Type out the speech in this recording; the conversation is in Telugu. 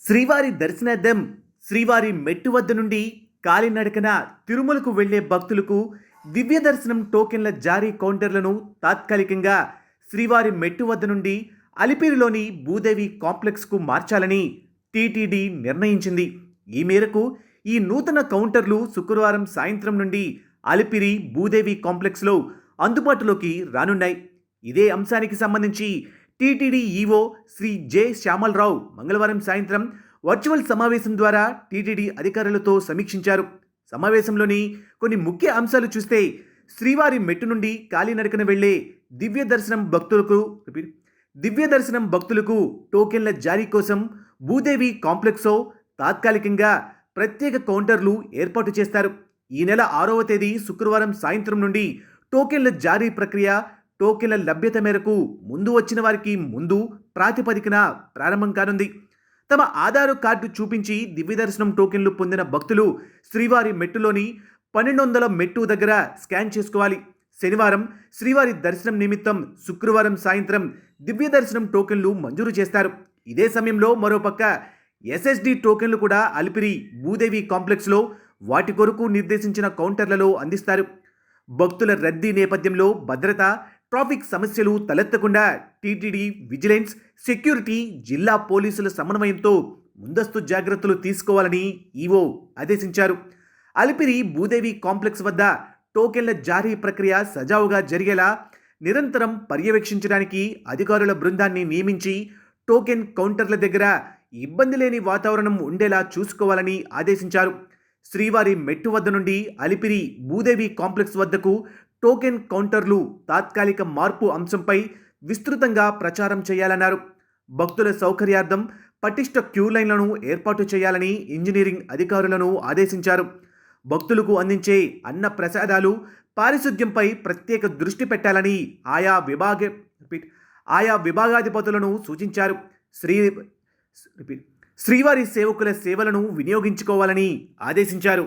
శ్రీవారి దర్శనార్థం శ్రీవారి మెట్టు వద్ద నుండి కాలినడకన తిరుమలకు వెళ్లే భక్తులకు దివ్య దర్శనం టోకెన్ల జారీ కౌంటర్లను తాత్కాలికంగా శ్రీవారి మెట్టు వద్ద నుండి అలిపిరిలోని భూదేవి కాంప్లెక్స్కు మార్చాలని టీటీడీ నిర్ణయించింది. ఈ మేరకు ఈ నూతన కౌంటర్లు శుక్రవారం సాయంత్రం నుండి అలిపిరి భూదేవి కాంప్లెక్స్లో అందుబాటులోకి రానున్నాయి. ఇదే అంశానికి సంబంధించి TTD EO Shri J Shyamalarao మంగళవారం సాయంత్రం వర్చువల్ సమావేశం ద్వారా టీటీడీ అధికారులతో సమీక్షించారు. సమావేశంలోని కొన్ని ముఖ్య అంశాలు చూస్తే శ్రీవారి మెట్టు నుండి కాలినడకన వెళ్లే దివ్య దర్శనం భక్తులకు టోకెన్ల జారీ కోసం భూదేవి కాంప్లెక్స్లో తాత్కాలికంగా ప్రత్యేక కౌంటర్లు ఏర్పాటు చేస్తారు. ఈ నెల 6వ తేదీ శుక్రవారం సాయంత్రం నుండి టోకెన్ల జారీ ప్రక్రియ టోకెన్ల లభ్యత మేరకు ముందు వచ్చిన వారికి ముందు ప్రాతిపదికన ప్రారంభం కానుంది. తమ ఆధార్ కార్డు చూపించి దివ్య దర్శనం టోకెన్లు పొందిన భక్తులు శ్రీవారి మెట్టులోని 1200 మెట్టు దగ్గర స్కాన్ చేసుకోవాలి. శనివారం శ్రీవారి దర్శనం నిమిత్తం శుక్రవారం సాయంత్రం దివ్య దర్శనం టోకెన్లు మంజూరు చేస్తారు. ఇదే సమయంలో మరోపక్క ఎస్ఎస్డి టోకెన్లు కూడా అలిపిరి భూదేవి కాంప్లెక్స్లో వాటి కొరకు నిర్దేశించిన కౌంటర్లలో అందిస్తారు. భక్తుల రద్దీ నేపథ్యంలో భద్రత, ట్రాఫిక్ సమస్యలు తలెత్తకుండా టీటీడీ విజిలెన్స్, సెక్యూరిటీ, జిల్లా పోలీసుల సమన్వయంతో ముందస్తు జాగ్రత్తలు తీసుకోవాలని ఈవో ఆదేశించారు. అలిపిరి భూదేవి కాంప్లెక్స్ వద్ద టోకెన్ల జారీ ప్రక్రియ సజావుగా జరిగేలా నిరంతరం పర్యవేక్షించడానికి అధికారుల బృందాన్ని నియమించి టోకెన్ కౌంటర్ల దగ్గర ఇబ్బంది లేని వాతావరణం ఉండేలా చూసుకోవాలని ఆదేశించారు. శ్రీవారి మెట్టు వద్ద నుండి అలిపిరి భూదేవి కాంప్లెక్స్ వద్దకు టోకెన్ కౌంటర్లు తాత్కాలిక మార్పు అంశంపై విస్తృతంగా ప్రచారం చేయాలన్నారు. భక్తుల సౌకర్యార్థం పటిష్ట క్యూ లైన్లను ఏర్పాటు చేయాలని ఇంజనీరింగ్ అధికారులను ఆదేశించారు. భక్తులకు అందించే అన్న ప్రసాదాలు, పారిశుద్ధ్యంపై ప్రత్యేక దృష్టి పెట్టాలని ఆయా విభాగాధిపతులను సూచించారు. శ్రీవారి సేవకుల సేవలను వినియోగించుకోవాలని ఆదేశించారు.